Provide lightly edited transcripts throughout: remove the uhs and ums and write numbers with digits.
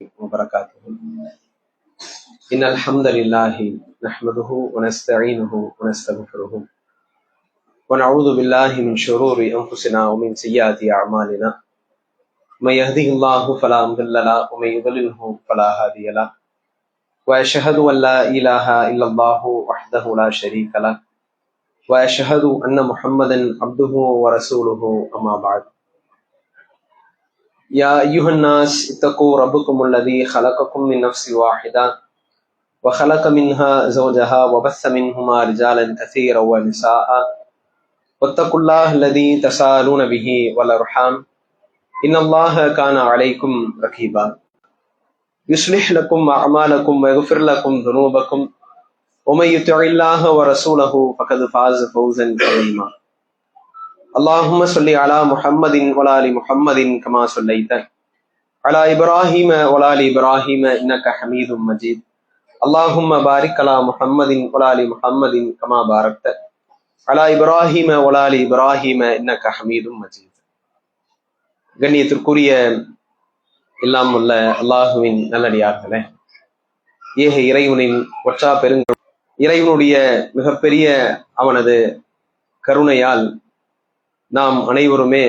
وبركاته. إن الحمد لله نحمده ونستعينه ونستغفره ونعوذ بالله من شرور أنفسنا ومن سيئات أعمالنا. من يهده الله فلا مضل له ومن يضلله فلا هادي له. وأشهد أن لا إله إلا الله وحده لا شريك له وأشهد أن محمدا عبده ورسوله أما بعد. يا أيها الناس اتقوا ربكم الذي خلقكم من نفس واحدة وخلق منها زوجها وبث منهما رجالا كثيرا ونساء واتقوا الله الذي تساءلون به والأرحام إن الله كان عليكم رقيبا. يصلح لكم أعمالكم ويغفر لكم ذنوبكم ومن يطع الله ورسوله فقد فاز فوزا عظيما. اللهم صل على محمد وعلى آل محمد كما صليت على إبراهيم وعلى آل إبراهيم إنك حميد مجيد. اللهم بارك على محمد وعلى آل محمد كما باركت على إبراهيم وعلى آل إبراهيم إنك حميد مجيد. கண்ணியத்திற்குரிய எல்லாம் உள்ள அல்லாஹுவின் நல்லடியார்களே, ஏக இறைவனின் ஒற்றா பெருங்கள் இறைவனுடைய மிகப்பெரிய அவனது கருணையால் நாம் அனைவருமே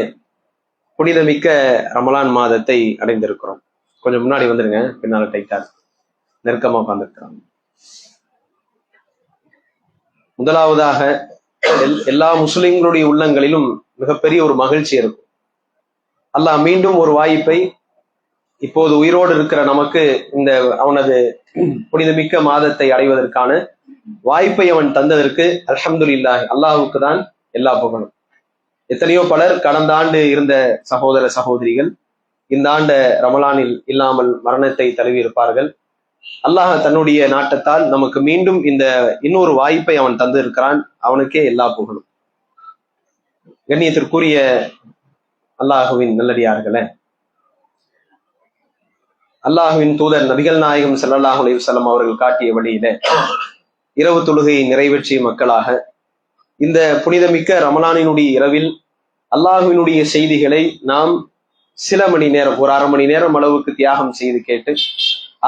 புனிதமிக்க ரமலான் மாதத்தை அடைந்திருக்கிறோம். கொஞ்சம் முன்னாடி வந்துருங்க, பின்னால டைட்டா நெருக்கமா உட்கார்ந்துருக்கிறாங்க. முதலாவதாக எல்லா முஸ்லிம்களுடைய உள்ளங்களிலும் மிகப்பெரிய ஒரு மகிழ்ச்சி இருக்கும். அல்லாஹ் மீண்டும் ஒரு வாய்ப்பை இப்போது உயிரோடு இருக்கிற நமக்கு இந்த அவனது புனிதமிக்க மாதத்தை அடைவதற்கான வாய்ப்பை அவன் தந்ததற்கு அல்ஹம்துலில்லாஹ், அல்லாஹுக்கு தான் எல்லா புகழும். எத்தனையோ பலர் கடந்த ஆண்டு இருந்த சகோதர சகோதரிகள் இந்த ஆண்டு ரமலானில் இல்லாமல் மரணத்தை தழுவி இருப்பார்கள். அல்லாஹ் தன்னுடைய நாட்டத்தால் நமக்கு மீண்டும் இந்த இன்னொரு வாய்ப்பை அவன் தந்து இருக்கிறான். அவனுக்கே எல்லா புகழும். கண்ணியத்திற்குரிய அல்லாஹுவின் நல்லடியார்களே, அல்லாஹுவின் தூதர் நபிகள் நாயகம் ஸல்லல்லாஹு அலைஹி வஸல்லம் அவர்கள் காட்டிய வழியில இரவு தொழுகையை நிறைவேற்றிய மக்களாக இந்த புனிதமிக்க ரமலானினுடைய இரவில் அல்லாஹுவினுடைய செய்திகளை நாம் சில மணி நேரம், ஒரு அரை மணி நேரம் அளவுக்கு தியாகம் செய்து கேட்டு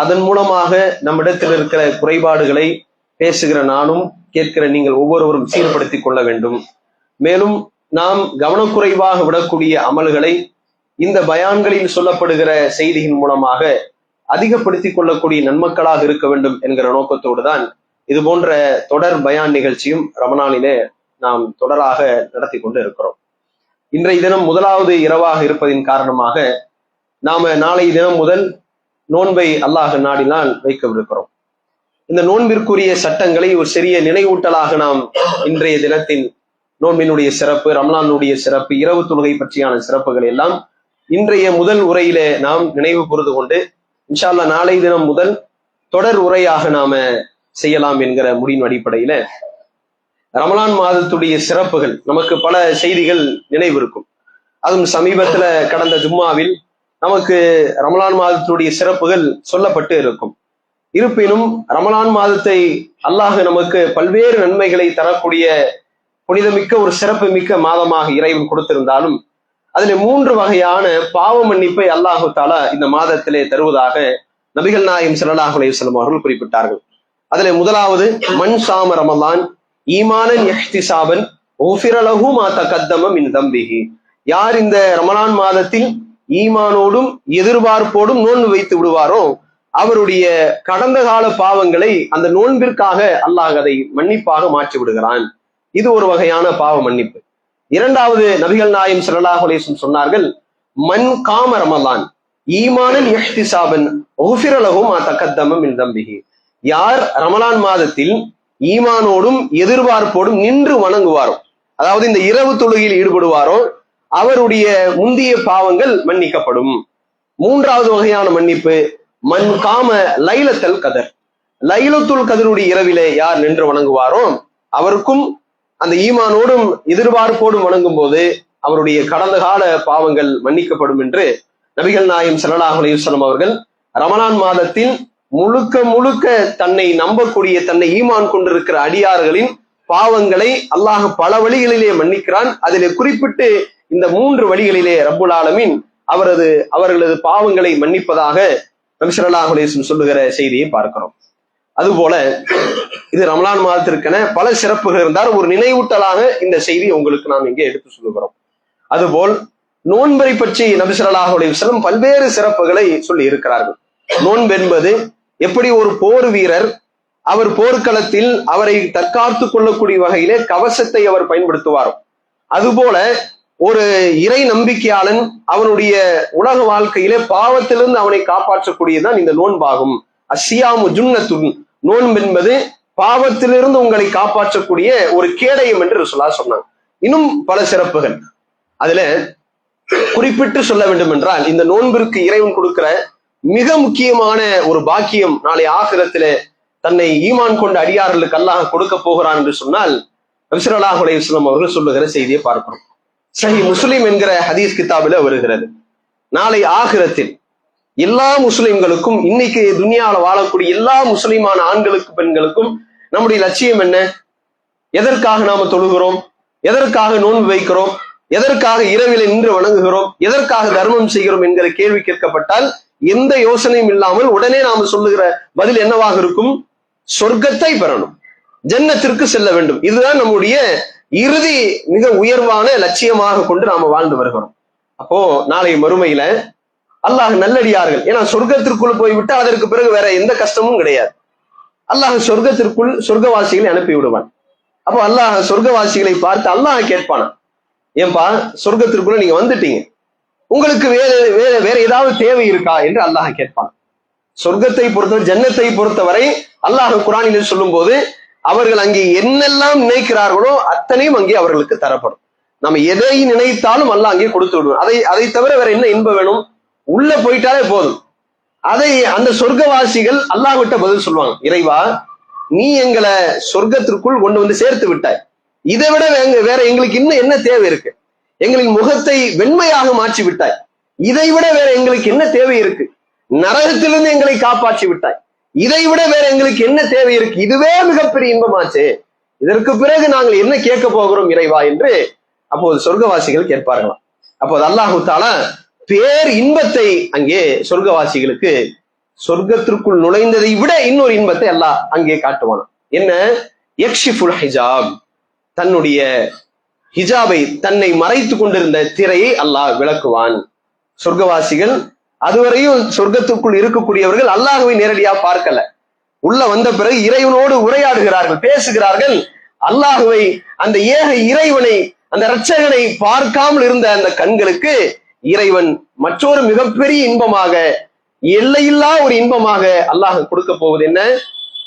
அதன் மூலமாக நம்மிடத்தில் இருக்கிற குறைபாடுகளை பேசுகிற நானும் கேட்கிற நீங்கள் ஒவ்வொருவரும் சீர்படுத்திக் கொள்ள வேண்டும். மேலும் நாம் கவனக்குறைவாக விடக்கூடிய அமல்களை இந்த பயான்களில் சொல்லப்படுகிற செய்தியின் மூலமாக அதிகப்படுத்திக் கொள்ளக்கூடிய நன்மக்களாக இருக்க வேண்டும் என்கிற நோக்கத்தோடு தான் இது போன்ற தொடர் பயான் நிகழ்ச்சியும் ரமலானிலே நாம் தொடராக நடத்தி கொண்டு இருக்கிறோம். இன்றைய தினம் முதலாவது இரவாக இருப்பதின் காரணமாக நாம நாளைய தினம் முதல் நோன்பை அல்லாஹ் நாடினால் வைக்கவிருக்கிறோம். இந்த நோன்பிற்குரிய சட்டங்களை ஒரு சிறிய நினைவூட்டலாக நாம் இன்றைய தினத்தின் நோன்பினுடைய சிறப்பு, ரமலானுடைய சிறப்பு, இரவு தொழுகை பற்றியான சிறப்புகள் எல்லாம் இன்றைய முதல் உரையிலே நாம் நினைவு கூர்ந்து கொண்டு இன்ஷா அல்லாஹ் நாளைய தினம் முதல் தொடர் உரையாக நாம செய்யலாம் என்கிற முடிவின் அடிப்படையில ரமலான் மாதத்துடைய சிறப்புகள் நமக்கு பல செய்திகள் நினைவு இருக்கும். அதுவும் சமீபத்துல கடந்த ஜும்மாவில் நமக்கு ரமலான் மாதத்துடைய சிறப்புகள் சொல்லப்பட்டு இருக்கும். இருப்பினும் ரமலான் மாதத்தை அல்லாஹ் நமக்கு பல்வேறு நன்மைகளை தரக்கூடிய புனிதமிக்க ஒரு சிறப்பு மிக்க மாதமாக இறைவன் கொடுத்திருந்தாலும் அதில் 3 வகையான பாவ மன்னிப்பை அல்லாஹு தாலா இந்த மாதத்திலே தருவதாக நபிகள் நாயகம் ஸல்லல்லாஹு அலைஹி வஸல்லம் அவர்கள் குறிப்பிட்டார்கள். அதுல முதலாவது, மன் சாம ரமலான் ஈமானன் இஹ்திசாபன் உஃபிர லஹு மா தகத்தம மின் தம்பிஹி. யார் இந்த ரமலான் மாதத்தில் ஈமானோடும் எதிர்பார்ப்போடும் நோன்பு வைத்து விடுவாரோ அவருடைய கடந்த கால பாவங்களை அந்த நோன்பிற்காக அல்லாஹ் அதை மன்னிப்பாக மாற்றி விடுகிறான். இது ஒரு வகையான பாவ மன்னிப்பு. இரண்டாவது, நபிகள் நாயகம் ஸல்லல்லாஹு அலைஹி வஸல்லம் சொன்னார்கள், மன் காம ரமலான் ஈமானன் இஹ்திசாபன் உஃபிர லஹு மா தகத்தம மின் தம்பிஹி. யார் ரமலான் மாதத்தில் ஈமானோடும் எதிர்பார்ப்போடும் நின்று வணங்குவாரோ, அதாவது இந்த இரவு தொழுகையில் ஈடுபடுவாரோ அவருடைய முந்திய பாவங்கள் மன்னிக்கப்படும். மூன்றாவது வகையான மன்னிப்பு, மன் காம லைலத்துல் கதர். லைலத்துல் கதருடைய இரவிலே யார் நின்று வணங்குவாரோ அவருக்கும் அந்த ஈமானோடும் எதிர்பார்ப்போடும் வணங்கும் போது அவருடைய கடந்த கால பாவங்கள் மன்னிக்கப்படும் என்று நபிகள் நாயகம் ஸல்லல்லாஹு அலைஹி வஸல்லம் அவர்கள் ரமலான் மாதத்தில் முழுக்க முழுக்க தன்னை நம்பக்கூடிய, தன்னை ஈமான் கொண்டிருக்கிற அடியார்களின் பாவங்களை அல்லாஹ் பல வழிகளிலே மன்னிக்கிறான். அதிலே குறிப்பிட்டு இந்த 3 வழிகளிலே ரப்புல் ஆலமீன் அவர்களது பாவங்களை மன்னிப்பதாக நபி ஸல்லல்லாஹு அலைஹி வஸல்லம் சொல்லுகிற செய்தியை பார்க்கிறோம். அதுபோல இது ரமலான் மாதத்திற்கென பல சிறப்புகள் இருந்தால் ஒரு நினைவூட்டலாக இந்த செய்தி உங்களுக்கு நாம் இங்கே எடுத்து சொல்லுகிறோம். அதுபோல் நோன்பை பற்றி நபி ஸல்லல்லாஹு அலைஹி வஸல்லம் பல்வேறு சிறப்புகளை சொல்லி இருக்கிறார்கள். நோன்பு என்பது எப்படி ஒரு போர் வீரர் அவர் போர்க்களத்தில் அவரை தற்காத்து கொள்ளக்கூடிய வகையிலே கவசத்தை அவர் பயன்படுத்துவாரோ, அதுபோல ஒரு இறை நம்பிக்கையாளன் அவனுடைய உலக வாழ்க்கையிலே பாவத்திலிருந்து அவனை காப்பாற்றக்கூடியதான் இந்த நோன்பாகும். அஸ்ஸியாமு ஜுன்னத்துன், நோன்பு என்பது பாவத்திலிருந்து உங்களை காப்பாற்றக்கூடிய ஒரு கேடயம் என்று ரசூலுல்லாஹ் சொன்னாங்க. இன்னும் பல சிறப்புகள் அதுல குறிப்பிட்டு சொல்ல வேண்டும் என்றால், இந்த நோன்பிற்கு இறைவன் கொடுக்கிற மிக முக்கியமான ஒரு பாக்கியம் நாளை ஆகிரத்திலே தன்னை ஈமான் கொண்ட அடியார்களுக்கு அல்லாஹ் கொடுக்க போகிறான் என்று சொன்னால், நபி ஸல்லல்லாஹு அலைஹி வஸல்லம் அவர்கள் சொல்லுகிற செய்தியை பார்க்கிறோம். சஹீஹ் முஸ்லிம் என்கிற ஹதீஸ் கிதாபில வருகிறது, நாளை ஆகிரத்தில் எல்லா முஸ்லிம்களுக்கும், இன்னைக்கு துனியால வாழக்கூடிய எல்லா முஸ்லிமான ஆண்களுக்கும் பெண்களுக்கும் நம்முடைய லட்சியம் என்ன? எதற்காக நாம தொழுகிறோம்? எதற்காக நோன்பு வைக்கிறோம்? எதற்காக இரவில நின்று வணங்குகிறோம்? எதற்காக தர்மம் செய்கிறோம் என்கிற கேள்வி கேட்கப்பட்டால் எந்த யோசனையும் இல்லாமல் உடனே நாம சொல்லுகிற பதில் என்னவாக இருக்கும்? சொர்க்கத்தை பெறணும், ஜன்னத்திற்கு செல்ல வேண்டும். இதுதான் நம்முடைய இறுதி மிக உயர்வான லட்சியமாக கொண்டு நாம வாழ்ந்து வருகிறோம். அப்போ நாளை மறுமையில அல்லாஹ் நல்லடியார்கள், ஏன்னா சொர்க்கத்திற்குள் போய்விட்டு அதற்கு பிறகு வேற எந்த கஷ்டமும் கிடையாது. அல்லாஹ் சொர்க்கத்திற்குள் சொர்க்கவாசிகளை அனுப்பி விடுவான். அப்போ அல்லாஹ் சொர்க்கவாசிகளை பார்த்து அல்லாஹ் கேட்பானா, ஏன்பா சொர்க்கத்திற்குள்ள நீங்க வந்துட்டீங்க, உங்களுக்கு வேற ஏதாவது தேவை இருக்கா என்று அல்லாஹ் கேட்பான். சொர்க்கத்தை பொறுத்தவரை, ஜன்னத்தை பொறுத்தவரை அல்லாஹ் குர்ஆனில் சொல்லும் போது அவர்கள் அங்கே என்னெல்லாம் நினைக்கிறார்களோ அத்தனையும் அங்கே அவர்களுக்கு தரப்படும். நம்ம எதை நினைத்தாலும் அல்லாஹ் அங்கே கொடுத்து விடுவோம். அதை தவிர வேற என்ன இன்பம் வேணும்? உள்ள போயிட்டாலே போதும். அதை அந்த சொர்க்கவாசிகள் அல்லாஹ் விட்ட பதில் சொல்லுவாங்க, இறைவா நீ எங்களை சொர்க்கத்திற்குள் கொண்டு வந்து சேர்த்து விட்டாய், இதை விட வேற எங்களுக்கு இன்னும் என்ன தேவை இருக்கு? எங்களின் முகத்தை வெண்மையாக மாற்றி விட்டாய், இதை விட வேற எங்களுக்கு என்ன தேவை இருக்கு? நரகத்திலிருந்து எங்களை காப்பாற்றி விட்டாய், இதை விட வேற எங்களுக்கு என்ன தேவை இருக்கு? இதுவே மிகப்பெரிய இன்பமாச்சு, இதற்கு பிறகு நாங்கள் என்ன கேட்க போகிறோம் இறைவா என்று அப்போது சொர்க்கவாசிகள் கேட்பார்களாம். அப்போது அல்லாஹு தஆலா பேர் இன்பத்தை அங்கே சொர்க்கவாசிகளுக்கு, சொர்க்கத்திற்குள் நுழைந்ததை விட இன்னொரு இன்பத்தை அல்லாஹ் அங்கே காட்டுவான். என்ன? யக்ஷிஃபுல் ஹிஜாப், தன்னுடைய ஹிஜாபை, தன்னை மறைத்து கொண்டிருந்த திரையை அல்லாஹ் விளக்குவான். சொர்க்கவாசிகள் அதுவரையும் சொர்க்கத்துக்குள் இருக்கக்கூடியவர்கள் அல்லாஹ்வை நேரடியா பார்க்கல. உள்ள வந்த பிறகு இறைவனோடு உரையாடுகிறார்கள், பேசுகிறார்கள். அல்லாஹ்வை, அந்த ஏக இறைவனை, அந்த இரட்சகனை பார்க்காமல் இருந்த அந்த கண்களுக்கு இறைவன் மற்றொரு மிகப்பெரிய இன்பமாக, எல்லையில்லா ஒரு இன்பமாக அல்லாஹ் கொடுக்க போவது என்ன?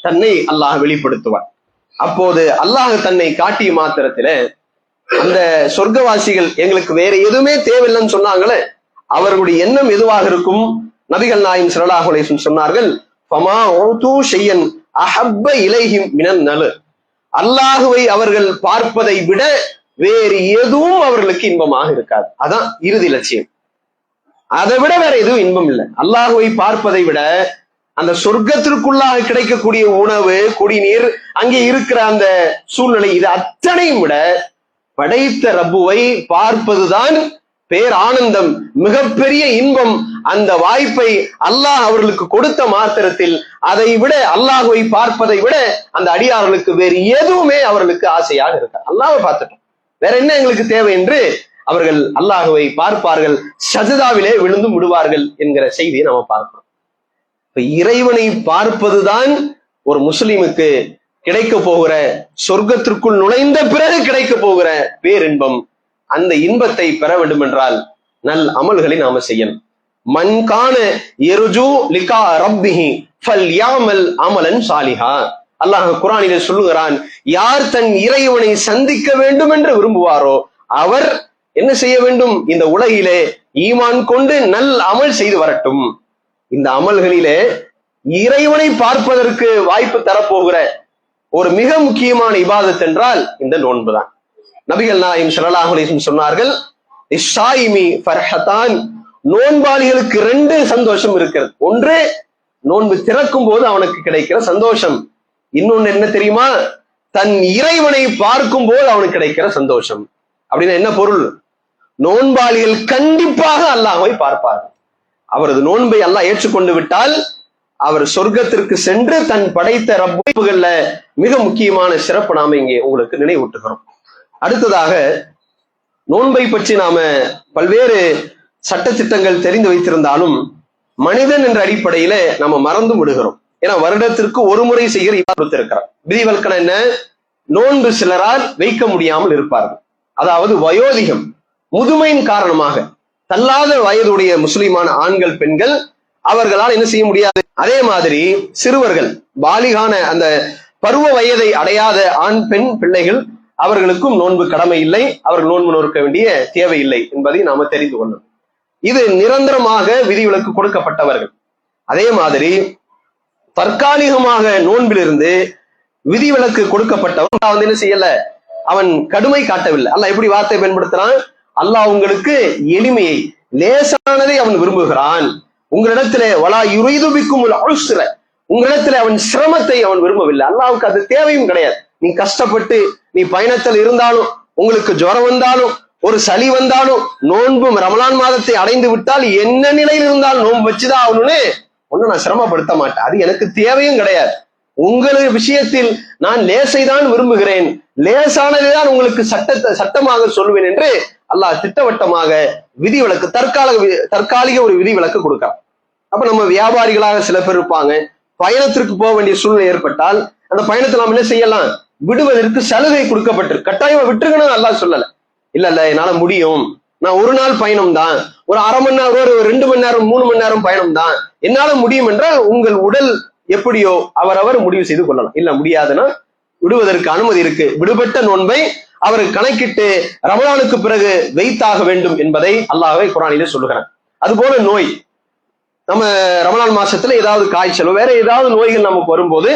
தன்னை அல்லாஹ் வெளிப்படுத்துவான். அப்போது அல்லாஹ் தன்னை காட்டிய மாத்திரத்தில அந்த சொர்க்கவாசிகள் எங்களுக்கு வேற எதுவுமே தேவையில்லைன்னு சொன்னாங்களே, அவர்களுடைய எண்ணம் எதுவாக இருக்கும்? நபிகள் நாயகம் ஸல்லல்லாஹு அலைஹி வஸல்லம் சொன்னார்கள், ஃபமா ஊது ஷையன் அஹப்ப இலைஹிம் மினன் நல், அல்லாஹ்வை அவர்கள் பார்ப்பதை விட வேறு எதுவும் அவர்களுக்கு இன்பமாக இருக்காது. அதான் இறுதி லட்சியம். அதை விட வேற எதுவும் இன்பம் இல்லை. அல்லாஹ்வை பார்ப்பதை விட அந்த சொர்க்கத்திற்குள்ளாக கிடைக்கக்கூடிய உணவு, குடிநீர், அங்கே இருக்கிற அந்த சூழ்நிலை, இது அத்தனையும் விட படைத்த ரப்புவை பார்ப்பதுதான் பேர் ஆனந்தம், மிகப்பெரிய இன்பம். அந்த வாய்ப்பை அல்லாஹ் அவர்களுக்கு கொடுத்த மாத்திரத்தில் அதை விட, அல்லாஹ்வை பார்ப்பதை விட அந்த அடியார்களுக்கு வேறு எதுவுமே அவர்களுக்கு ஆசையாக இருக்க. அல்லாஹ்வை பார்த்துட்டோம், வேற என்ன எங்களுக்கு தேவை என்று அவர்கள் அல்லாஹ்வை பார்ப்பார்கள், சஜதாவிலே விழுந்து விடுவார்கள் என்கிற செய்தியை நாம பார்க்கிறோம். இப்ப இறைவனை பார்ப்பதுதான் ஒரு முஸ்லிமுக்கு கிடைக்க போகிற, சொர்க்கத்திற்குள் நுழைந்த பிறகு கிடைக்க போகிற பேரின்பம். அந்த இன்பத்தை பெற வேண்டும் என்றால் நல் அமல்களை நாம செய்யணும். மன் கான யர்ஜூ லிகா ரப்பிஹி ஃபல்யஅமல் அமலன் சாலிஹா, அல்லாஹ் குர்ஆனிலே சொல்லுகிறான், யார் தன் இறைவனை சந்திக்க வேண்டும் என்று விரும்புவாரோ அவர் என்ன செய்ய வேண்டும்? இந்த உலகிலே ஈமான் கொண்டு நல் அமல் செய்து வரட்டும். இந்த அமல்களிலே இறைவனை பார்ப்பதற்கு வாய்ப்பு தரப்போகிற ஒரு மிக முக்கியமான இபாதத் என்றால் இந்த நோன்புதான். நபிகள் நாயகம் ஸல்லல்லாஹு அலைஹி வஸல்லம் சொன்னார்கள், இஸ்ஸாயிமி ஃபர்ஹதான், நோன்பாளிகளுக்கு 2 சந்தோஷம் இருக்கிறது. ஒன்று, நோன்பு திறக்கும் போது அவனுக்கு கிடைக்கிற சந்தோஷம். இன்னொன்னு என்ன தெரியுமா? தன் இறைவனை பார்க்கும் போது அவனுக்கு கிடைக்கிற சந்தோஷம். அப்படின்னா என்ன பொருள்? நோன்பாளிகள் கண்டிப்பாக அல்லாஹ்வை பார்ப்பார்கள். அவரது நோன்பை அல்லாஹ் ஏற்றுக்கொண்டு விட்டால் அவர் சொர்க்கத்திற்கு சென்று தன் படைத்த ரப்புகள்ல மிக முக்கியமான சிறப்பு நாம இங்கே உங்களுக்கு நினைவூட்டுகிறோம். அடுத்ததாக நோன்பை பற்றி நாம பல்வேறு சட்டத்திட்டங்கள் தெரிந்து வைத்திருந்தாலும் மனிதன் என்ற அடிப்படையில நம்ம மறந்து விடுகிறோம். ஏன்னா வருடத்திற்கு ஒரு முறை செய்கிற கொடுத்திருக்கிறார். விதிவல்கன என்ன? நோன்பு சிலரால் வைக்க முடியாமல் இருப்பார்கள். அதாவது வயோதிகம், முதுமையின் காரணமாக தள்ளாத வயதுடைய முஸ்லிமான ஆண்கள் பெண்கள் அவர்களால் என்ன செய்ய முடியாது. அதே மாதிரி சிறுவர்கள், பாலிகான அந்த பருவ வயதை அடையாத ஆண் பெண் பிள்ளைகள், அவர்களுக்கும் நோன்பு கடமை இல்லை, அவர்கள் நோன்பு நோக்க வேண்டிய தேவையில்லை என்பதை நாம தெரிந்து கொள்ளணும். இது நிரந்தரமாக விதிவிலக்கு கொடுக்கப்பட்டவர்கள். அதே மாதிரி தற்காலிகமாக நோன்பிலிருந்து விதிவிலக்கு கொடுக்கப்பட்டவன் வந்து என்ன செய்யல, அவன் கடுமை காட்டவில்லை. அல்லாஹ் எப்படி வார்த்தை பயன்படுத்துறான்? அல்லாஹ் உங்களுக்கு எளிமையை, லேசானதை அவன் விரும்புகிறான். உங்களிடத்திலே வலா யுரைதுபிக்கும் உஸ்ர, உங்களிடத்திலே அவன் சிரமத்தை அவன் விரும்பவில்லை. அல்லாஹ்வுக்கு அது தேவையும் கிடையாது. நீ கஷ்டப்பட்டு நீ பயணத்தில் இருந்தாலும், உங்களுக்கு ஜுரம் வந்தாலும், ஒரு சளி வந்தாலும், நோன்பு ரமலான் மாதத்தை அடைந்து விட்டால் என்ன நிலையில் இருந்தாலும் நோன்பு வச்சுதான் ஆகணும்னு ஒன்னும் நான் சிரமப்படுத்த மாட்டேன். அது எனக்கு தேவையும் கிடையாது. உங்களது விஷயத்தில் நான் லேசை தான் விரும்புகிறேன், லேசானதைதான் உங்களுக்கு சட்டமாக சொல்வேன் என்று அல்லாஹ் திட்டவட்டமாக விதிவிலக்கு, தற்காலிக ஒரு விதிவிலக்கு கொடுக்கிறார். அப்ப நம்ம வியாபாரிகளாக சில பேர் இருப்பாங்க, பயணத்திற்கு போக வேண்டிய சூழ்நிலை ஏற்பட்டால் அந்த பயணத்தை நாம் என்ன செய்யலாம், விடுவதற்கு சலுகை கொடுக்கப்பட்டிருக்கு. கட்டாயமா விட்டுருக்கணும் அல்லாஹ் சொல்லல. இல்ல என்னால முடியும், நான் ஒரு நாள் பயணம் தான், ஒரு அரை மணி நேரம், ஒரு 2 மணி நேரம் 3 மணி நேரம் பயணம் தான், என்னால முடியும் என்றால் உங்கள் உடல் எப்படியோ அவரவர் முடிவு செய்து கொள்ளலாம். இல்ல முடியாதுன்னா விடுவதற்கு அனுமதி இருக்கு. விடுபட்ட நோன்பை அவர் கணக்கிட்டு ரமலானுக்கு பிறகு வைத்தாக வேண்டும் என்பதை அல்லாஹ்வே குர்ஆனிலே சொல்லுகிறார். அதுபோல நோய், நம்ம ரமலான் மாசத்துல ஏதாவது காய்ச்சலோ வேற ஏதாவது நோய்கள் நமக்கு வரும்போது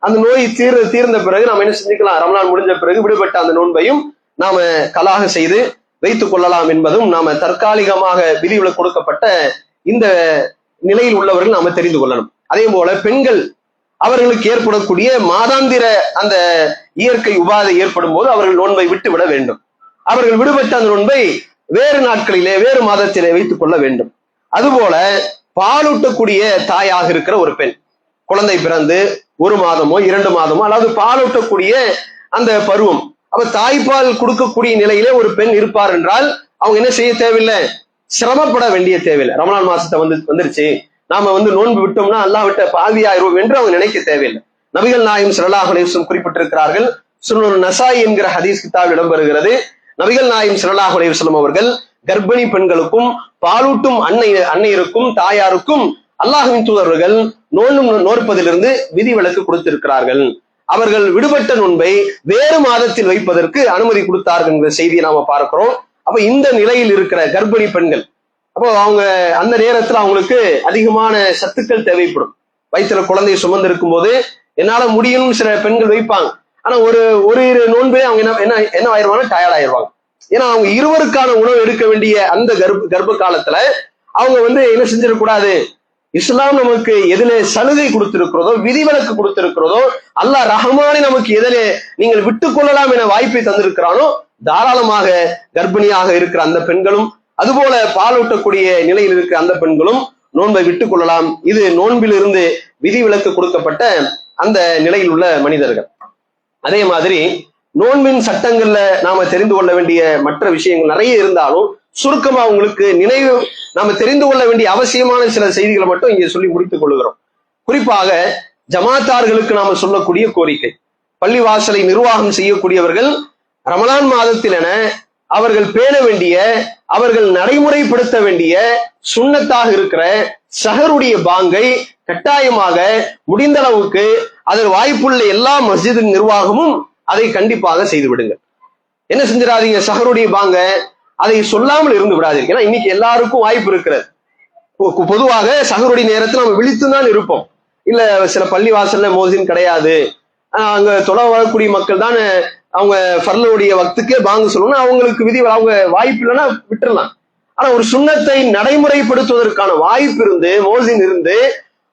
அந்த நோய் தீர்ந்த பிறகு நாம என்ன செஞ்சுக்கலாம், ரமலான் முடிஞ்ச பிறகு விடுபட்ட அந்த நோன்பையும் நாம கலாக செய்து வைத்துக் கொள்ளலாம் என்பதும் நாம தற்காலிகமாக விதிவிலக்கு கொடுக்கப்பட்ட இந்த நிலையில் உள்ளவர்கள் நாம தெரிந்து கொள்ளணும். அதே போல பெண்கள், அவர்களுக்கு ஏற்படக்கூடிய மாதாந்திர அந்த இயற்கை உபாதை ஏற்படும் போது அவர்கள் நோன்பை விட்டுவிட வேண்டும். அவர்கள் விடுபட்ட அந்த நோன்பை வேறு நாட்களிலே வேறு மாதத்திலே வைத்துக் கொள்ள வேண்டும். அதுபோல பாலூட்டக்கூடிய தாயாக இருக்கிற ஒரு பெண், குழந்தை பிறந்து 1 மாதமோ 2 மாதமோ அதாவது பாலூட்டக்கூடிய அந்த பருவம், அப்ப தாய்ப்பால் கொடுக்கக்கூடிய நிலையிலே ஒரு பெண் இருப்பார் என்றால் அவங்க என்ன செய்ய தேவையில்லை, சிரமப்பட வேண்டிய தேவையில்லை. ரமலான் மாசத்தை வந்துருச்சு, நாம நோன்பு விட்டோம்னா அல்லாஹ் விட்ட பாவியாயிருவோம் என்று அவங்க நினைக்க தேவையில்லை. நபிகள் நாயகம் ஸல்லல்லாஹு அலைஹி வஸல்லம் குறிப்பிட்டிருக்கிறார்கள். சுனன் நசாயி என்கிற ஹதீஸ் கிதாபில் இடம்பெறுகிறது. நபிகள் நாயகம் ஸல்லல்லாஹு அலைஹி வஸல்லம் அவர்கள் கர்ப்பிணி பெண்களுக்கும் பாலூட்டும் அன்னையருக்கும் தாயாருக்கும் அல்லாஹ்வின் தூதர்கள் நோற்பதிலிருந்து விதிவிலக்கு கொடுத்திருக்கிறார்கள். அவர்கள் விடுபட்ட நோன்பை வேறு மாதத்தில் வைப்பதற்கு அனுமதி கொடுத்தார்கள் என்ற செய்தியை நாம பார்க்கிறோம். அப்ப இந்த நிலையில் இருக்கிற கர்ப்பிணி பெண்கள், அப்போ அவங்க அந்த நேரத்துல அவங்களுக்கு அதிகமான சத்துக்கள் தேவைப்படும். வயிற்றுல குழந்தையை சுமந்திருக்கும் போது என்னால முடியும்னு சில பெண்கள் வைப்பாங்க. ஆனா ஒரு நோன்பே அவங்க என்ன ஆயிடுவாங்க, டயர்ட் ஆயிடுவாங்க. ஏன்னா அவங்க இருவருக்கான உணவு எடுக்க வேண்டிய அந்த கர்ப்ப காலத்துல அவங்க என்ன செஞ்சிடக்கூடாது, இஸ்லாம் நமக்கு எதிலே சலுகை கொடுத்திருக்கிறதோ, விதிவிலக்கு கொடுத்திருக்கிறதோ, அல்லாஹ் ரஹ்மானே நமக்கு எதிலே நீங்கள் விட்டுக் கொள்ளலாம் என வாய்ப்பை தந்திருக்கிறானோ, தாராளமாக கர்ப்பிணியாக இருக்கிற அந்த பெண்களும் அதுபோல பாலூட்டக்கூடிய நிலையில் இருக்கிற அந்த பெண்களும் நோன்பை விட்டுக் கொள்ளலாம். இது நோன்பிலிருந்து விதிவிலக்கு கொடுக்கப்பட்ட அந்த நிலையில் உள்ள மனிதர்கள். அதே மாதிரி நோன்பின் சட்டங்கள்ல நாம தெரிந்து கொள்ள வேண்டிய மற்ற விஷயங்கள் நிறைய இருந்தாலும் சுருக்கமா உங்களுக்கு நாம தெரிந்து கொள்ள வேண்டிய அவசியமான சில செய்திகளை மட்டும் இங்கே சொல்லி முடித்துக் கொள்கிறோம். குறிப்பாக ஜமாத்தார்களுக்கு நாம சொல்லக்கூடிய கோரிக்கை, பள்ளிவாசலை நிர்வாகம் செய்யக்கூடியவர்கள் ரமலான் மாதத்தில் என அவர்கள் பேண வேண்டிய, அவர்கள் நடைமுறைப்படுத்த வேண்டிய சுன்னத்தாக இருக்கிற ஸஹருடைய பாங்கை கட்டாயமாக முடிந்த அளவுக்கு அதில் வாய்ப்புள்ள எல்லா மஸ்ஜித் நிர்வாகமும் அதை கண்டிப்பாக செய்து விடுங்க. என்ன செஞ்சிடாதீங்க, ஸஹருடைய பாங்க அதை சொல்லாமல் இருந்து விடாதீங்க. ஏன்னா இன்னைக்கு எல்லாருக்கும் வாய்ப்பு இருக்கிறது. பொதுவாக ஸஹருடைய நேரத்தில் நம்ம விழித்துதான் இருப்போம். இல்ல சில பள்ளி வாசல்ல மோசின் கிடையாது, அங்க தொலை வரக்கூடிய மக்கள் தான் அவங்க ஃபர்லுடைய வக்துக்கே பாங்கு சொல்லணும், அவங்களுக்கு விதி அவங்க வாய்ப்பு இல்லைன்னா விட்டுறலாம். ஆனா ஒரு சுன்னத்தை நடைமுறைப்படுத்துவதற்கான வாய்ப்பு இருந்து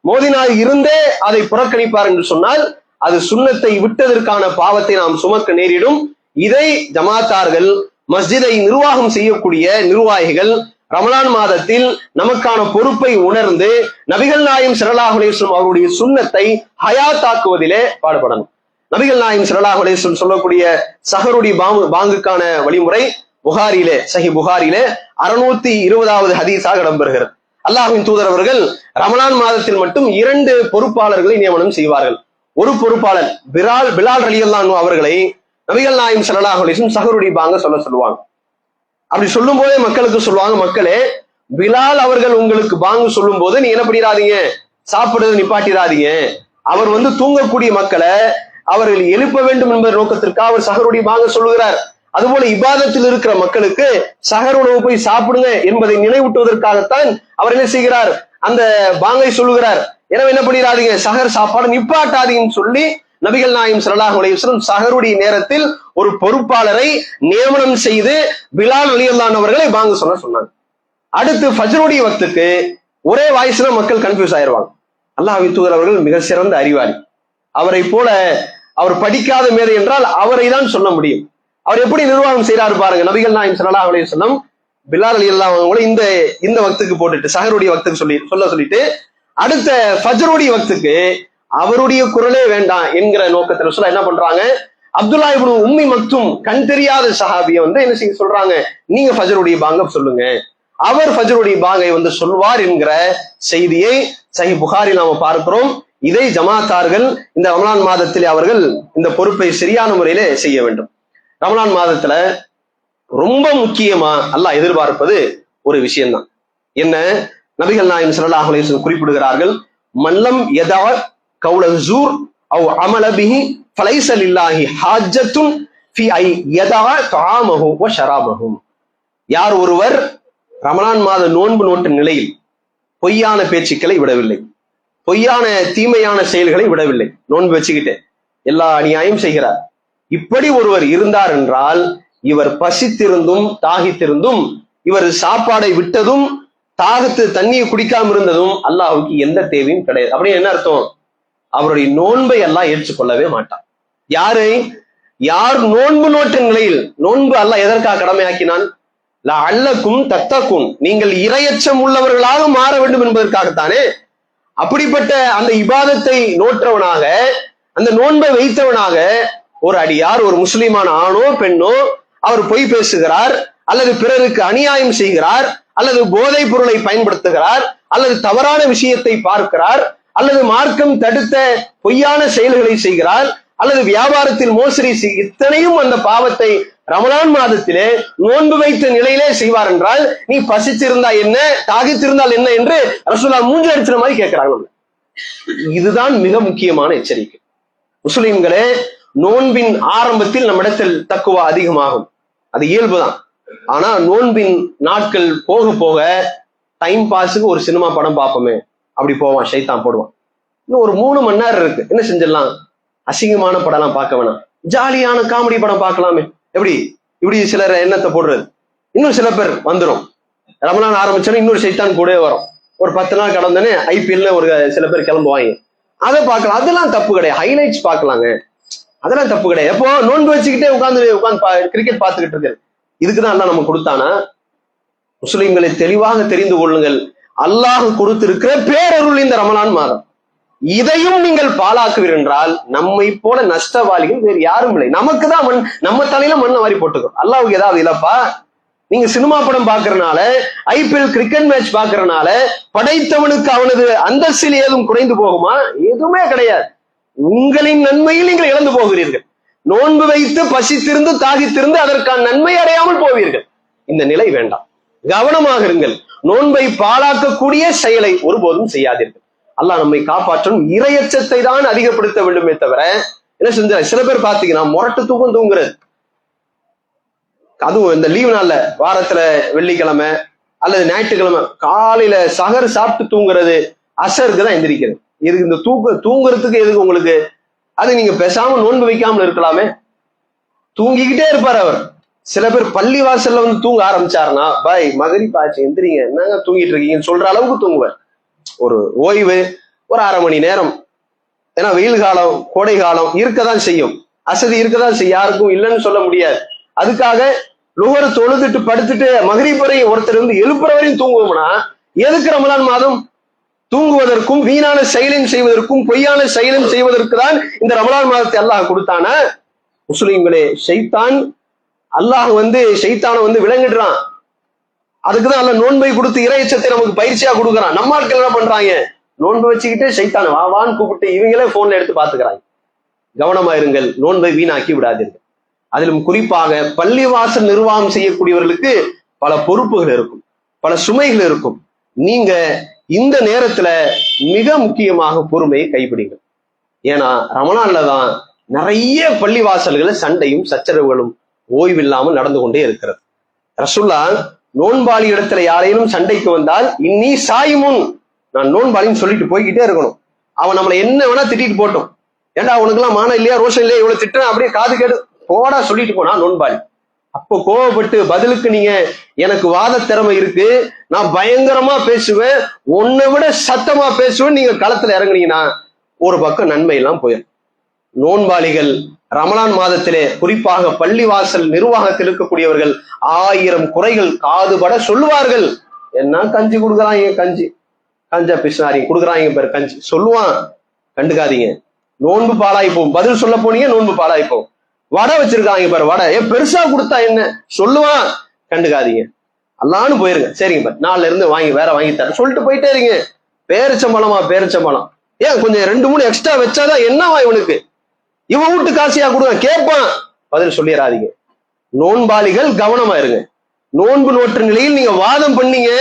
மோதினாக இருந்தே அதை புறக்கணிப்பார் என்று சொன்னால் அது சுன்னத்தை விட்டதற்கான பாவத்தை நாம் சுமக்க நேரிடும். இதை ஜமாத்தார்கள், மஸ்ஜிதை நிர்வாகம் செய்யக்கூடிய நிர்வாகிகள், ரமலான் மாதத்தில் நமக்கான பொறுப்பை உணர்ந்து நபிகள் நாயகம் ஸல்லல்லாஹு அலைஹி வஸல்லம் அவருடைய சுன்னத்தை ஹயாத்தாக்குவதிலே பாடுபடணும். நபிகள் நாயகம் ஸல்லல்லாஹு அலைஹி வஸல்லம் சொல்லக்கூடிய சஹருடைய பாங்குக்கான வழிமுறை புகாரிலே, சஹி புகாரிலே 620வது ஹதீஸாக இடம்பெறுகிறது. அல்லாஹ்வின் தூதர் அவர்கள் ரமலான் மாதத்தில் மட்டும் 2 பொறுப்பாளர்களை நியமனம் செய்வார்கள். ஒரு பொறுப்பாளர் பிலால் ரலியல்லாஹு அன்ஹு அவர்களை நபிகள் நாயகம் ஸல்லல்லாஹு அலைஹி வஸல்லம் சஹருடைய பாங்க சொல்லுவாங்க. அப்படி சொல்லும் போதே மக்களுக்கு சொல்லுவாங்க, மக்களே, பிலால் அவர்கள் உங்களுக்கு பாங்கு சொல்லும் போது நீ என்ன பண்ணிடாதீங்க, சாப்பிடுறது நிப்பாட்டிடாதீங்க. அவர் தூங்கக்கூடிய மக்களை அவர்கள் எழுப்ப வேண்டும் என்பது நோக்கத்திற்காக அவர் சஹருடைய பாங்க சொல்லுகிறார். அதுபோல இபாதத்தில் இருக்கிற மக்களுக்கு சஹர் உணவு போய் சாப்பிடுங்க என்பதை நினைவூட்டுவதற்காகத்தான் அவர் என்ன செய்கிறார், அந்த பாங்கை சொல்லுகிறார். எனவே என்ன பண்ணிடாதீங்க, சஹர் சாப்பாடு நிப்பாட்டாதீங்கன்னு சொல்லி நபிகள் நாயகம் ஸல்லல்லாஹு அலைஹி வஸல்லம் சஹருடைய நேரத்தில் ஒரு பொறுப்பாளரை நியமனம் செய்து பிலால் ரலியல்லாஹு அன்ஹு அவர்களை பாங்கு சொன்னாங்க. அடுத்து ஃபஜ்ருடைய வக்துக்கு ஒரே வாய்ஸ்ல மக்கள் கன்ஃபியூஸ் ஆயிருவாங்க. அல்லாஹ்வின் தூதர் அவர்கள் மிக சிறந்த அறிவாளி. அவரை போல அவர் படிக்காத மேதை என்றால் அவரை தான் சொல்ல முடியும். அவர் எப்படி நிர்வாகம் செய்யறாரு பாருங்க. நபிகள் நாயகம் ஸல்லல்லாஹு அலைஹி வஸல்லம் பிலால் ரலியல்லாஹு அன்ஹு இந்த வக்துக்கு போட்டுட்டு சஹருடைய வக்துக்கு சொல்லிட்டு அடுத்த ஃபஜ்ருடைய வக்துக்கு அவருடைய குரலே வேண்டாம் என்கிற நோக்கத்துல சொல்ல என்ன பண்றாங்க, அப்துல்லா இப்னு உம்மி மக்தும் கண் தெரியாத சஹாபியை என்ன செய்ய சொல்றாங்க, நீங்க ஃபஜ்ருடைய பாங்க சொல்லுங்க, அவர் ஃபஜ்ருடைய பாங்கை சொல்வார் என்கிற செய்தியை சஹீஹ் புகாரி நாம பார்க்கிறோம். இதை ஜமாத்தார்கள் இந்த ரமலான் மாதத்திலே அவர்கள் இந்த பொறுப்பை சரியான முறையிலே செய்ய வேண்டும். ரமலான் மாதத்துல ரொம்ப முக்கியமா அல்லாஹ் எதிர்பார்ப்பது ஒரு விஷயம்தான். என்ன, நபிகள் நாயகம் ஸல்லல்லாஹு அலைஹி வஸல்லம் குறிப்பிடுகிறார்கள், மல்லம் யதா கௌல ஸூர் அவ் அமல பிஹி ஃபலைஸ லில்லாஹி ஹாஜ்ஜத்துன் ஃபி ஐ யதா தஆமஹு வ ஷராபஹு. யார் ஒருவர் ரமலான் மாத நோன்பு நோட்ட நிலையில் பொய்யான பேச்சுக்களை விடவில்லை, பொய்யான தீமையான செயல்களை விடவில்லை, நோன்பு வச்சுக்கிட்டு எல்லா அநியாயம் செய்கிறார், இப்படி ஒருவர் இருந்தார் என்றால் இவர் பசித்திருந்தும் தாகித்திருந்தும் இவர் சாப்பாடை விட்டதும் தாகத்து தண்ணியை குடிக்காம இருந்ததும் அல்லாஹ்வுக்கு எந்த தேவையும் கிடையாது. அப்படின்னு என்ன அர்த்தம், அவருடைய நோன்பை எல்லாம் ஏற்றுக்கொள்ளவே மாட்டார். யார் நோன்பு நோட்ட நிலையில், நோன்பு அல்லாஹ் எதற்காக கடமையாக்கினான், லஅல்லக்கும் தத்தக்கும், நீங்கள் இரையச்சம் உள்ளவர்களாக மாற வேண்டும் என்பதற்காகத்தானே. அப்படிப்பட்ட அந்த இபாதத்தை நோற்றவனாக, அந்த நோன்பை வைத்தவனாக ஒரு அடியார், ஒரு முஸ்லிமான ஆணோ பெண்ணோ அவர் பொய் பேசுகிறார், அல்லது பிறருக்கு அநியாயம் செய்கிறார், அல்லது போதைப் பொருளை பயன்படுத்துகிறார், அல்லது தவறான விஷயத்தை பார்க்கிறார், அல்லது மார்க்கம் தடுத்த பொய்யான செயல்களை செய்கிறார், அல்லது வியாபாரத்தில் மோசடி இத்தனையும் அந்த பாவத்தை ரமலான் மாதத்திலே நோன்பு வைத்த நிலையிலே செய்வார் என்றால் நீ பசிச்சிருந்தா என்ன, தாகித்திருந்தால் என்ன என்று ரசூலுல்லாஹ் மூஞ்சி அடிச்ச மாதிரி கேட்கிறாங்க. இதுதான் மிக முக்கியமான எச்சரிக்கை. முஸ்லிம்களே, நோன்பின் ஆரம்பத்தில் நம்மிடத்தில் தக்குவா அதிகமாகும், அது இயல்புதான். ஆனா நோன்பின் நாட்கள் போக போக டைம் பாஸுக்கு ஒரு சினிமா படம் பார்ப்போமே அப்படி போவான், ஷைத்தான் போடுவான். இன்னும் ஒரு 3 மணி நேரம் இருக்கு, என்ன செஞ்சிடலாம், அசிங்கமான படம் எல்லாம் பார்க்க வேணாம், ஜாலியான காமெடி படம் பார்க்கலாமே, எப்படி இப்படி சிலர் எண்ணத்தை போடுறது. இன்னும் சில பேர் வந்துடும், ரமலான் ஆரம்பிச்சோன்னா இன்னொரு ஷைத்தான் கூடவே வரும், ஒரு 10 நாள் கடந்தோடனே ஐபிஎல்ல ஒரு சில பேர் கிளம்புவாங்க, அதை பார்க்கலாம், அதெல்லாம் தப்பு கிடையாது. ஹைலைட்ஸ் பார்க்கலாங்க, அதெல்லாம் தப்பு கிடையாது. எப்போ நோன்பு வச்சுக்கிட்டே உட்காந்து கிரிக்கெட் பார்த்துக்கிட்டு இருக்கு, இதுக்குதான் அல்லாஹ் நம்ம கொடுத்தானா? முஸ்லிம்களை தெளிவாக தெரிந்து கொள்ளுங்கள், அல்லாஹ் கொடுத்திருக்கிற பேரருள் இந்த ரமலான் மாதம். இதையும் நீங்கள் பாழாக்குவீர் என்றால் நம்மை போல நஷ்டவாளிகள் வேறு யாரும் இல்லை. நமக்கு தான் நம்ம தலையில மண்ணை வாரி போட்டுக்கிறோம். அல்லாஹ்வுக்கு ஏதாவது இல்லப்பா. நீங்க சினிமா படம் பாக்குறதுனால, ஐபிஎல் கிரிக்கெட் மேட்ச் பாக்குறதுனால படைத்தவனுக்கு அவனது அந்தஸ்தில் ஏதும் குறைந்து போகுமா? எதுவுமே கிடையாது. உங்களின் நன்மையில் நீங்கள் இழந்து போகிறீர்கள். நோன்பு வைத்து பசித்திருந்து தாகித்திருந்து அதற்கான நன்மை அடையாமல் போவீர்கள். இந்த நிலை வேண்டாம், கவனமாக இருங்கள். நோன்பை பாழாக்கக்கூடிய செயலை ஒருபோதும் செய்யாதீர்கள். அல்லாஹ் நம்மை காப்பாற்றும். இரையச்சத்தை தான் அதிகப்படுத்த வேண்டுமே தவிர என்ன செஞ்ச சில பேர் பாத்தீங்கன்னா முரட்டு தூக்கம் தூங்குறது, அதுவும் இந்த லீவு நாள்ல வாரத்துல வெள்ளிக்கிழமை அல்லது ஞாயிற்றுக்கிழமை காலையில சகர் சாப்பிட்டு தூங்குறது, அசருக்கு தான் எந்திரிக்கிறது. இதுக்கு இந்த தூங்குறதுக்கு எதுக்கு உங்களுக்கு? அது நீங்க பேசாம நோன்பு வைக்காமல் இருக்கலாமே. தூங்கிக்கிட்டே இருப்பார் அவர். சில பேர் பள்ளி வாசல்ல தூங்க ஆரம்பிச்சாருன்னா, பாய் மகரிப் ஆச்சு எந்திரிங்க, என்னங்க தூங்கிட்டு இருக்கீங்கன்னு சொல்ற அளவுக்கு தூங்குவார். ஒரு ஓய்வு, ஒரு 1/2 மணி நேரம். ஏன்னா வெயில் காலம், கோடை காலம் இருக்கதான் செய்யும், அசதி இருக்கதான் செய்யும், யாருக்கும் இல்லைன்னு சொல்ல முடியாது. அதுக்காக லுஹர் தொழுதுட்டு படுத்துட்டு மகரிப் வரை ஒருத்தர் வந்து எழுப்புற வரையும் தூங்குவோம்னா எதுக்கு ரமலான் மாதம்? தூங்குவதற்கும் வீணான செயலும் செய்வதற்கும் பொய்யான செயலும் செய்வதற்கு தான் இந்த ரமலான் மாதத்தை அல்லாஹ் கொடுத்தானா? முஸ்லிம்களே, ஷைத்தான் அல்லாஹ் வந்து ஷைத்தானை வந்து விளங்கிடுறான். அதுக்குதான் அல்ல நோன்பை கொடுத்து இறைச்சத்தை நமக்கு பயிற்சியா கொடுக்குறான். நம்ம ஆட்கள் என்ன பண்றாங்க? நோன்பு வச்சுக்கிட்டு ஷைத்தானை வான்னு கூப்பிட்டு இவங்களே போன்ல எடுத்து பாத்துக்கிறாங்க. கவனமா இருங்கள், நோன்பை வீணாக்கி விடாதீர்கள். அதிலும் குறிப்பாக பள்ளிவாசல் நிர்வாகம் செய்யக்கூடியவர்களுக்கு பல பொறுப்புகள் இருக்கும், பல சுமைகள் இருக்கும். நீங்க இந்த நேரத்துல மிக முக்கியமாக பொறுமையை கைப்பிடிங்க. ஏன்னா ரமலான்ல தான் நிறைய பள்ளிவாசல்கள் சண்டையும் சச்சரவுகளும் ஓய்வில்லாமல் நடந்து கொண்டே இருக்கிறது. ரசூல்லா நோன்பாளி இடத்துல யாரேனும் சண்டைக்கு வந்தால் இன்னி சாயிமுன், நான் நோன்பாளின்னு சொல்லிட்டு போய்கிட்டே இருக்கணும். அவன் நம்மளை என்ன வேணா திட்டிட்டு போட்டோம், ஏண்டா அவனுக்கு எல்லாம் மானம் இல்லையா, ரோஷம் இல்லையா, இவ்வளவு திட்டம் அப்படியே காது கேடு போடா சொல்லிட்டு போனா நோன்பாளி. அப்போ கோவப்பட்டு பதிலுக்கு நீங்க எனக்கு வாத திறமை இருக்கு, நான் பயங்கரமா பேசுவேன், உன்னை விட சத்தமா பேசுவேன், நீங்க களத்துல இறங்குனீங்கன்னா ஒரு பக்கம் நன்மை எல்லாம் போயிடும். நோன்பாளிகள் ரமலான் மாதத்திலே குறிப்பாக பள்ளிவாசல் நிர்வாகத்தில் இருக்கக்கூடியவர்கள் 1000 குறைகள் காதுபட சொல்லுவார்கள். என்ன கஞ்சி கொடுக்குறாங்க, கஞ்சா பிசாரி கொடுக்குறாங்க பேர் கஞ்சி சொல்லுவான், கண்டுக்காதீங்க. நோன்பு பாலாய்ப்போம், பதில் சொல்ல போனீங்க நோன்பு பாலாய்ப்போம். வடை வச்சிருக்காங்க பாரு, வடை பெருசா கொடுத்தா என்ன சொல்லுவான், கண்டுக்காதீங்க, அல்லான்னு போயிருங்க. சரிங்க பாரு, நாள்ல இருந்து வேற வாங்கி தர சொல்லிட்டு போயிட்டே இருங்க. பேரிச்சம்பழம் ஏன் கொஞ்சம் 2-3 எக்ஸ்ட்ரா வச்சாதான் என்னவா இவனுக்கு, இவன் வீட்டு காசியா கொடுங்க கேட்பான், பதில் சொல்லிடாதீங்க. நோன்பாளிகள் கவனமா இருங்க. நோன்பு நோற்ற நிலையில் நீங்க வாதம் பண்ணீங்க,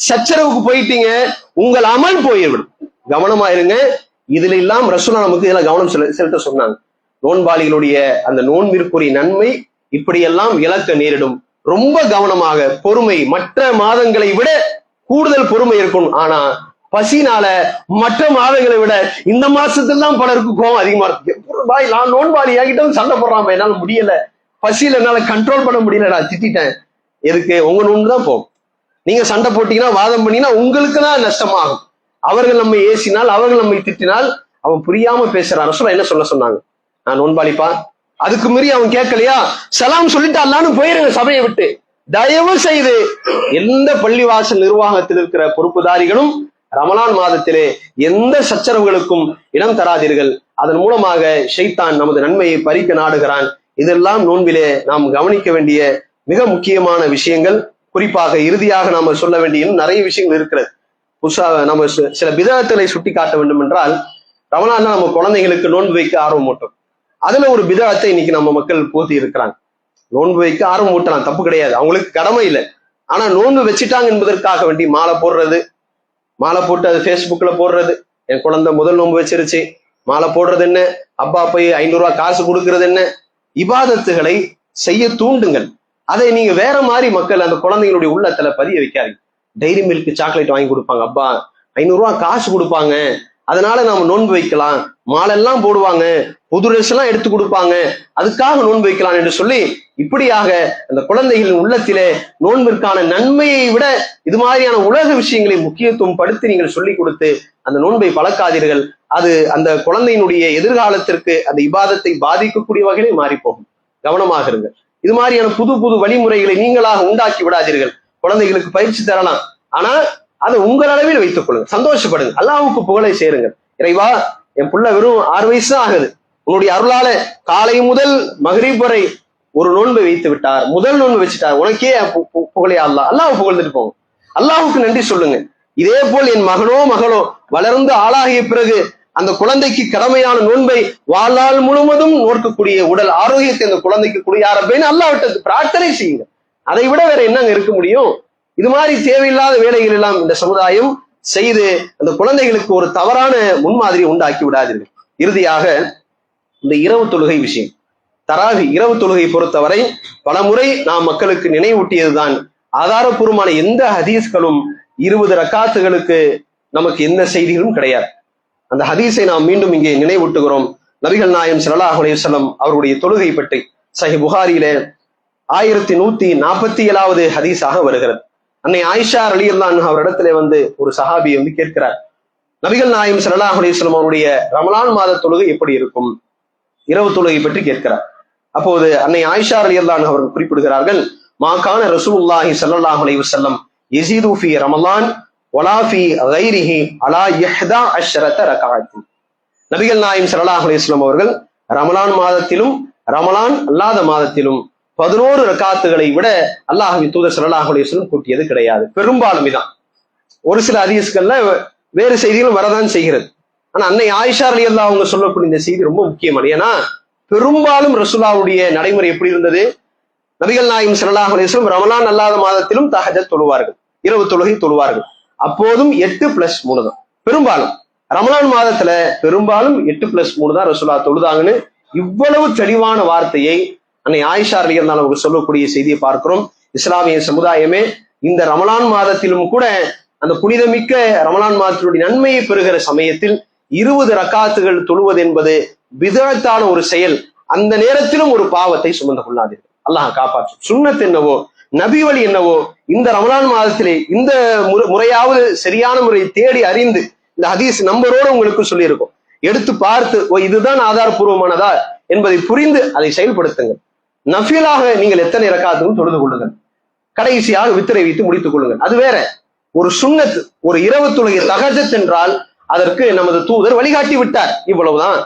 சச்சரவுக்கு போயிட்டீங்க, உங்கள் அமல் போயிடும். கவனமா இருங்க. இதுல எல்லாம் ரசூலா நமக்கு இதுல கவனம் செலுத்த சொன்னாங்க. நோன்பாளிகளுடைய அந்த நோன்பிற்குரிய நன்மை இப்படியெல்லாம் இழக்க நேரிடும். ரொம்ப கவனமாக பொறுமை, மற்ற மாதங்களை விட கூடுதல் பொறுமை இருக்கணும். ஆனா பசினால மற்ற மாதங்களை விட இந்த மாசத்துல தான் பலருக்கு கோபம் அதிகமா இருக்கு. பாய் நான் நோன்பாளி ஆகிட்டும் சண்டை போடுறான், என்னால முடியல, பசியில என்னால கண்ட்ரோல் பண்ண முடியல, நான் திட்டேன். எதுக்கு? உங்க நோன்பு தான் போகும். நீங்க சண்டை போட்டீங்கன்னா வாதம் பண்ணீங்கன்னா உங்களுக்கு தான் நஷ்டமாகும். அவர்கள் நம்மை ஏசினால், அவர்கள் நம்மை திட்டினால், அவன் புரியாம பேசுறான். ரசூலா என்ன சொன்னாங்க, நான் நோன்பாளிப்பா, அதுக்கு மீறி அவன் கேட்கலையா சலாம் சொல்லிட்டு அல்லான்னு போயிருங்க சபையை விட்டு. தயவு செய்து எந்த பள்ளிவாசல் நிர்வாகத்தில் இருக்கிற பொறுப்புதாரிகளும் ரமலான் மாதத்திலே எந்த சச்சரவுகளுக்கும் இடம் தராதீர்கள். அதன் மூலமாக ஷைத்தான் நமது நன்மையை பறிக்க நாடுகிறான். இதெல்லாம் நோன்பிலே நாம் கவனிக்க வேண்டிய மிக முக்கியமான விஷயங்கள். குறிப்பாக இறுதியாக நாம சொல்ல வேண்டிய நிறைய விஷயங்கள் இருக்கிறது. நம்ம சில பிதஅத்துகளை சுட்டி காட்ட வேண்டும் என்றால், ரமலான் நம்ம குழந்தைகளுக்கு நோன்பு வைக்க ஆர்வம் ஊட்டும். அதுல ஒரு பிதஅத்தை இன்னைக்கு நம்ம மக்கள் போத்தி இருக்கிறாங்க. நோன்பு வைக்க ஆர்வம் ஊட்டலாம், தப்பு கிடையாது, அவங்களுக்கு கடமை இல்லை. ஆனா நோன்பு வச்சுட்டாங்க என்பதற்காக வேண்டி மாலை போடுறது, மாலை போட்டு அது ஃபேஸ்புக்ல போடுறது, என் குழந்தை முதல் நோன்பு வச்சிருச்சு, மாலை போடுறது என்ன, அப்பா போய் 500 ரூபாய் காசு கொடுக்கறது என்ன, இபாதத்துகளை செய்ய தூண்டுங்கள். அதை நீங்க வேற மாதிரி மக்கள் அந்த குழந்தைகளுடைய உள்ளத்துல பதிய வைக்காதீங்க. டைரி மில்க் சாக்லேட் வாங்கி கொடுப்பாங்க, அப்பா 500 ரூபாய் காசு கொடுப்பாங்க, அதனால நாம நோன்பு வைக்கலாம், மாலெல்லாம் போடுவாங்க, புது ட்ரெஸ் எல்லாம் எடுத்து கொடுப்பாங்க, அதுக்காக நோன்பு வைக்கலாம் என்று சொல்லி இப்படியாக அந்த குழந்தைகளின் உள்ளத்திலே நோன்பிற்கான நன்மையை விட இது மாதிரியான உலக விஷயங்களை முக்கியத்துவம் படுத்தி நீங்கள் சொல்லிக் கொடுத்து அந்த நோன்பை பழக்காதீர்கள். அது அந்த குழந்தையினுடைய எதிர்காலத்திற்கு அந்த இபாதத்தை பாதிக்கக்கூடிய வகையிலே மாறி போகும். கவனமாக இருங்க. இது மாதிரியான புது புது வழிமுறைகளை நீங்களாக உண்டாக்கி விடாதீர்கள். குழந்தைகளுக்கு பயிற்சி தரலாம், ஆனா அதை உங்கள் அளவில் வைத்துக் கொள்ளுங்க, சந்தோஷப்படுங்க, அல்லாஹ்வுக்கு புகழை சேருங்க. இறைவா, என் புள்ள வெறும் 6 வயசு தான் ஆகுது, உன்னுடைய அருளால காலை முதல் மகரிப் வரை ஒரு நோன்பை வைத்து விட்டார், முதல் நோன்பு வச்சுட்டார், உனக்கே புகழே அல்லாஹ் புகழ்ந்துட்டு போங்க, அல்லாஹ்வுக்கு நன்றி சொல்லுங்க. இதே போல் என் மகனோ மகளோ வளர்ந்து ஆளாகிய பிறகு அந்த குழந்தைக்கு கடமையான நோன்பை வாழ்நாள் முழுவதும் நோக்கக்கூடிய உடல் ஆரோக்கியத்தை அந்த குழந்தைக்கு குடியார அப்படின்னு அல்லாஹ்விட்ட பிரார்த்தனை செய்யுங்க. அதை விட வேற என்னங்க இருக்க முடியும்? இது மாதிரி தேவையில்லாத வேலைகள் எல்லாம் இந்த சமுதாயம் செய்து அந்த குழந்தைகளுக்கு ஒரு தவறான முன்மாதிரி உண்டாக்கி விடாதீர்கள். இறுதியாக இந்த இரவு தொழுகை விஷயம், தராவி இரவு தொழுகை பொறுத்தவரை பல முறை நாம் மக்களுக்கு நினைவூட்டியதுதான். ஆதாரபூர்வமான எந்த ஹதீஸ்களும் 20 ரக்காத்துகளுக்கு நமக்கு எந்த செய்திகளும் கிடையாது. அந்த ஹதீஸை நாம் மீண்டும் இங்கே நினைவூட்டுகிறோம். நபிகள் நாயகம் ஸல்லல்லாஹு அலைஹி வஸல்லம் அவருடைய தொழுகை பற்றி சஹீஹ் புகாரியிலே 1147வது ஹதீஸாக வருகிறது. அன்னை ஆயிஷா ரலியல்லாஹு அன்ஹா அவரிடத்திலே வந்து ஒரு சஹாபி வந்து கேட்கிறார், நபிகள் நாயகம் ஸல்லல்லாஹு அலைஹி வஸல்லம் அவருடைய ரமலான் மாத தொழுகை எப்படி இருக்கும், இரவு தொழுகை பற்றி கேட்கிறார். அப்போது அன்னை ஆயிஷா ரலியல்லாஹு அன்ஹா அவர்கள் குறிப்பிடுகிறார்கள், மாகான ரசூலுல்லாஹி ஸல்லல்லாஹு அலைஹி வஸல்லம் யஸீது ஃபீ ரமலான் வலா ஃபீ கைரிஹி அலா 11 ரக்அத். நபிகள் நாயகம் ஸல்லல்லாஹு அலைஹி வஸல்லம் அவர்கள் ரமலான் மாதத்திலும் ரமலான் அல்லாத மாதத்திலும் 11 ரக்காத்துகளை விட அல்லாஹ்வின் தூதர் ஸல்லல்லாஹு அலைஹி வஸல்லம் கூட்டியது கிடையாது. பெரும்பாலும் இதான். ஒரு சில ஹதீஸ்கள்ல வேறு செய்திகளும் வரதான் செய்கிறது. ஆனா அன்னை ஆயிஷா ரலியல்லாஹு அவங்க சொல்லக்கூடிய இந்த செய்தி ரொம்ப முக்கியமானது. ஏன்னா பெரும்பாலும் ரசூலுல்லாஹ்வுடைய நடைமுறை எப்படி இருந்தது? நபிகள் நாயகம் ஸல்லல்லாஹு அலைஹி வஸல்லம் ரமலான் அல்லாத மாதத்திலும் தஹஜ்ஜத் தொழுவார்கள், இரவு தொழுகை தொழுவார்கள். அப்போதும் 8+3 தான். பெரும்பாலும் ரமலான் மாதத்துல பெரும்பாலும் 8+3 தான் ரசூலுல்லாஹ் தொழுதாங்கன்னு இவ்வளவு தெளிவான வார்த்தையை அன்னை ஆயிஷா ரலியல்லாஹு அவங்க சொல்லக்கூடிய செய்தியை பார்க்கிறோம். இஸ்லாமிய சமுதாயமே இந்த ரமலான் மாதத்திலும் கூட அந்த புனிதமிக்க ரமலான் மாதத்தினுடைய நன்மையை பெறுகிற சமயத்தில் 20 ரக்காத்துகள் தொழுவது என்பது பிதஅத்தான ஒரு செயல். அந்த நேரத்திலும் ஒரு பாவத்தை சுமந்து கொள்ளாதீர்கள். அல்லாஹ் காப்பாற்றும். சுன்னத் என்னவோ நபி வழி என்னவோ இந்த ரமலான் மாதத்திலே இந்த முறையாவது சரியான முறை தேடி அறிந்து இந்த ஹதீஸ் நம்பரோடு உங்களுக்கு சொல்லியிருக்கும். எடுத்து பார்த்து இதுதான் ஆதாரபூர்வமானதா என்பதை புரிந்து அதை செயல்படுத்துங்கள். நஃபிலாக நீங்கள் எத்தனை ரக்காத்துக்கும் தொழுது கொள்ளுங்கள். கடைசியாக வித்திரை வைத்து முடித்துக் கொள்ளுங்கள். அது வேற. ஒரு சுன்னத், ஒரு இரவு தொழுகை தஹஜ்ஜத் என்றால் அதற்கு நமது தூதர் வழிகாட்டி விட்டார். இவ்வளவுதான்.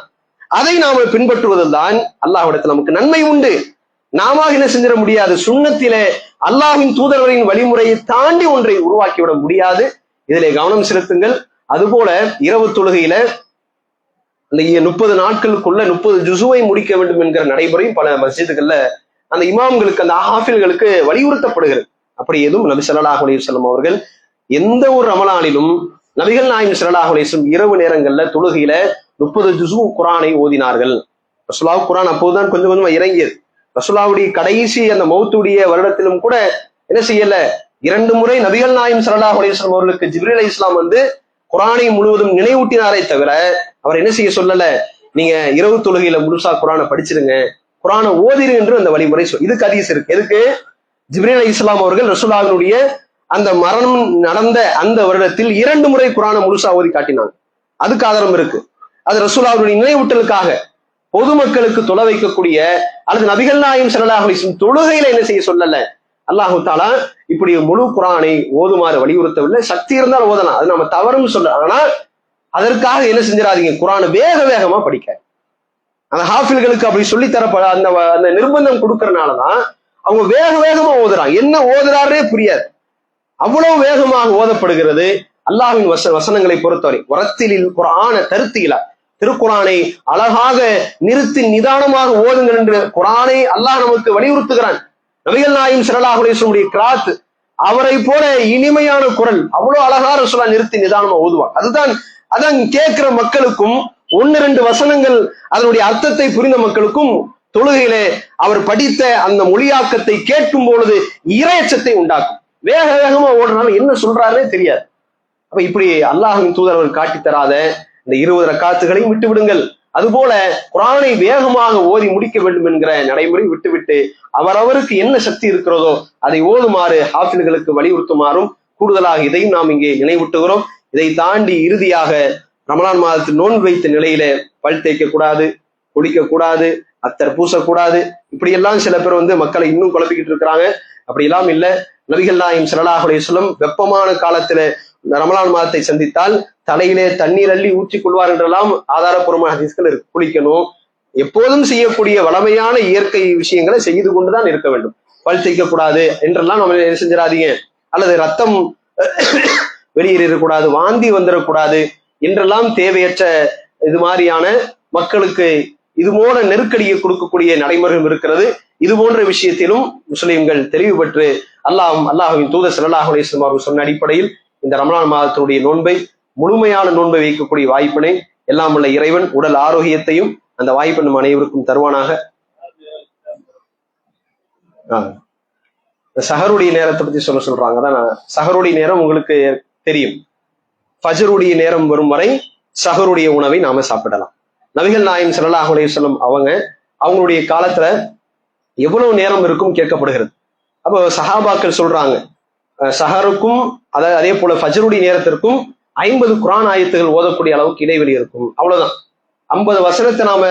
அதை நாம பின்பற்றுவதில் தான் அல்லாஹ்விடத்தில் நமக்கு நன்மை உண்டு. நாம என்ன செஞ்சிட முடியாது. சுன்னத்திலே அல்லாஹ்வின் தூதர்களின் வழிமுறையை தாண்டி ஒன்றை உருவாக்கிவிட முடியாது. இதிலே கவனம் செலுத்துங்கள். அதுபோல இரவு தொழுகையில அந்த 30 நாட்களுக்குள்ள 30 ஜுசுவை முடிக்க வேண்டும் என்கிற நடைமுறையும் பல மஸ்ஜிதுகள்ல அந்த இமாம்களுக்கு, அந்த ஹாஃபில்களுக்கு வலியுறுத்தப்படுகிறது. அப்படி எதுவும் நபி ஸல்லல்லாஹு அலைஹி வஸல்லம் அவர்கள் எந்த ஒரு ரமலானிலும் நபிகள் நாயகம் ஸல்லல்லாஹு அலைஹி வஸல்லம் இரவு நேரங்கள்ல தொழுகையில 30 ஜுசு குர்ஆனை ஓதினார்கள். ரசூலுல்லாஹ் குர்ஆன் அப்போதுதான் கொஞ்சம் கொஞ்சமா இறங்கியது. ரசூலுல்லாஹ்வுடைய கடைசி அந்த மௌத்துடைய வருடத்திலும் கூட என்ன செய்யல, 2 முறை நபிகள் நாயகம் ஸல்லல்லாஹு அலைஹி வஸல்லம் அவர்களுக்கு ஜிப்ரீல் அலைஹிஸ்ஸலாம் வந்து குர்ஆனை முழுவதும் நினைவூட்டினாரே தவிர அவர் என்ன செய்ய சொல்லல, நீங்க இரவு தொழுகையில முழுசா குர்ஆனை படிச்சிருங்க, குர்ஆனை ஓதிரு என்று அந்த வழிமுறை இதுக்கு ஹதீஸ் இருக்கு. எதுக்கு? ஜிப்ரீல் அலைஹிஸ்ஸலாம் அவர்கள் ரசூலுல்லாஹ்வுடைய அந்த மரணம் நடந்த அந்த வருடத்தில் 2 முறை குர்ஆனை முழுசா ஓதி காட்டினாங்க. அதுக்கு ஆதாரம் இருக்கு. அது ரசூலுல்லாஹ்வுடைய நினைவூட்டலுக்காக பொதுமக்களுக்கு தொலை வைக்கக்கூடிய அல்லது நபிகள் நாயகம் ஸல்லல்லாஹு அலைஹி வஸல்லம் தொழுகையில என்ன செய்ய சொல்லல. அல்லாஹு தஆலா இப்படி முழு குர்ஆனை ஓதுமாறு வலியுறுத்தவில்லை. சக்தி இருந்தால் ஓதலாம், அது நம்ம தவறுன்னு சொல்ல. ஆனா அதற்காக என்ன செஞ்சிடாதீங்க, குர்ஆனை வேக வேகமா படிக்க. அந்த ஹாஃபில்களுக்கு அப்படி சொல்லி தரப்பட அந்த நிர்பந்தம் கொடுக்கறனாலதான் அவங்க வேக வேகமா ஓதுறாங்க. என்ன ஓதுறாரே புரியாது, அவ்வளவு வேகமாக ஓதப்படுகிறது. அல்லாஹ்வின் வசனங்களை பொறுத்தவரை வரத்திலில் குர்ஆன தருத்தீலா, திருக்குர்ஆனை அழகாக நிறுத்தி நிதானமாக ஓதுங்கள் என்று குர்ஆனை அல்லாஹ் நமக்கு வலியுறுத்துகிறான். நபிகள் நாயகம் ஸல்லல்லாஹு அலைஹி வஸல்லம் கிராத், அவரை போல இனிமையான குரல், அவ்வளவு அழகா ரசூலுல்லாஹ் நிறுத்தி நிதானமா ஓதுவாங்க. அதான் கேட்கிற மக்களுக்கும் 1-2 வசனங்கள் அதனுடைய அர்த்தத்தை புரிந்த மக்களுக்கும் தொழுகையிலே அவர் படித்த அந்த மொழியாக்கத்தை கேட்கும் பொழுது இரையச்சத்தை உண்டாக்கும். வேக வேகமா ஓடுறதுனால என்ன சொல்றாருன்னே தெரியாது. அப்ப இப்படி அல்லாஹ்வின் தூதர்கள் காட்டி தராத இந்த 20 ரக்காத்துகளையும் விட்டு விடுங்கள். அதுபோல குர்ஆனை வேகமாக ஓதி முடிக்க வேண்டும் என்கிற நடைமுறை விட்டுவிட்டு அவரவருக்கு என்ன சக்தி இருக்கிறதோ அதை ஓதுமாறு ஹாஃபில்களுக்கு வலியுறுத்துமாறும் கூடுதலாக இதையும் நாம் இங்கே நினைவூட்டுகிறோம். இதை தாண்டி இறுதியாக ரமலான் மாதத்தில் நோன்பு வைத்த நிலையில பல் தேய்க்க கூடாது, குளிக்க கூடாது, அத்தர் பூசக்கூடாது. இப்படி எல்லாம் சில பேர் மக்களை இன்னும் குழப்பிக்கிட்டு இருக்கிறாங்க. அப்படி எல்லாம் இல்ல. நபிகள் நாயகம் ஸல்லல்லாஹு அலைஹி வஸல்லம் வெப்பமான காலத்துல ரமலான் மாதத்தை சந்தித்தால் தலையிலே தண்ணீர் அள்ளி ஊற்றிக் கொள்வார் என்றெல்லாம் ஆதாரப்பூர்வமான ஹதீஸ்கள் இருக்கு. குளிக்கணும், எப்போதும் செய்யக்கூடிய வளமையான இயற்கை விஷயங்களை செய்து கொண்டுதான் இருக்க வேண்டும். பல் தேய்க்க கூடாது என்றெல்லாம் நம்ம செஞ்சிடாதீங்க. அல்லது ரத்தம் வெளியேறக்கூடாது, வாந்தி வந்துடக்கூடாது என்றெல்லாம் தேவையற்ற இது மாதிரியான மக்களுக்கு இது போல நெருக்கடியை கொடுக்கக்கூடிய நடைமுறையும் இருக்கிறது. இது போன்ற விஷயத்திலும் முஸ்லிம்கள் தெளிவு பெற்று அல்லாஹ்வின் தூதர் ஸல்லல்லாஹு அலைஹி வஸல்லம் அவர்கள் சொன்ன அடிப்படையில் இந்த ரமலான் மாதத்தினுடைய நோன்பை, முழுமையான நோன்பை வைக்கக்கூடிய வாய்ப்பினை எல்லாம் உள்ள இறைவன் உடல் ஆரோக்கியத்தையும் அந்த வாய்ப்பு நம் அனைவருக்கும் தருவானாக. சஹருடைய நேரத்தை பத்தி சொல்றாங்க. அதான் சஹருடைய நேரம் உங்களுக்கு தெரியும். ஃபஜ்ருடைய நேரம் வரும் வரை சஹருடைய உணவை நாம சாப்பிடலாம். நபிகள் நாயகம் ஸல்லல்லாஹு அலைஹி வஸல்லம் அவங்களுடைய காலத்துல எவ்வளவு நேரம் இருக்கும் கேட்கப்படுகிறது. அப்போ சஹாபாக்கள் சொல்றாங்க, சஹருக்கும் அதே போல ஃபஜ்ருடைய நேரத்திற்கும் 50 குர்ஆன் ஆயத்துகள் ஓதக்கூடிய அளவுக்கு இடைவெளி இருக்கும். அவ்வளவுதான். 50 வசனத்தை நாம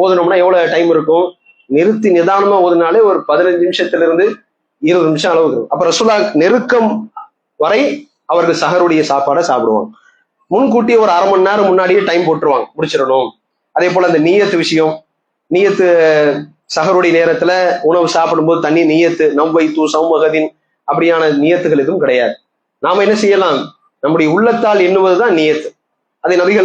ஓதணும்னா எவ்வளவு டைம் இருக்கும்? நிறுத்தி நிதானமா ஓதுனாலே ஒரு 15 நிமிஷத்திலிருந்து 20 நிமிஷம் அளவுக்கு. அப்ப ரசூலா நெருக்கம் வரை அவர்கள் சஹருடைய சாப்பாடை சாப்பிடுவாங்க. முன்கூட்டி ஒரு அரை மணி நேரம் முன்னாடியே டைம் போட்டுருவாங்க, முடிச்சிடணும். அதே போல அந்த நீயத்து விஷயம், நீயத்து சஹருடைய நேரத்துல உணவு சாப்பிடும்போது தண்ணி நீயத்து நவ்வைத்து சௌமகதின் அப்படியான நியத்துகள் எதுவும் கிடையாது. நாம என்ன செய்யலாம், நம்முடைய உள்ளத்தால் எண்ணுவதுதான் நியத்து. அதை நபிகள்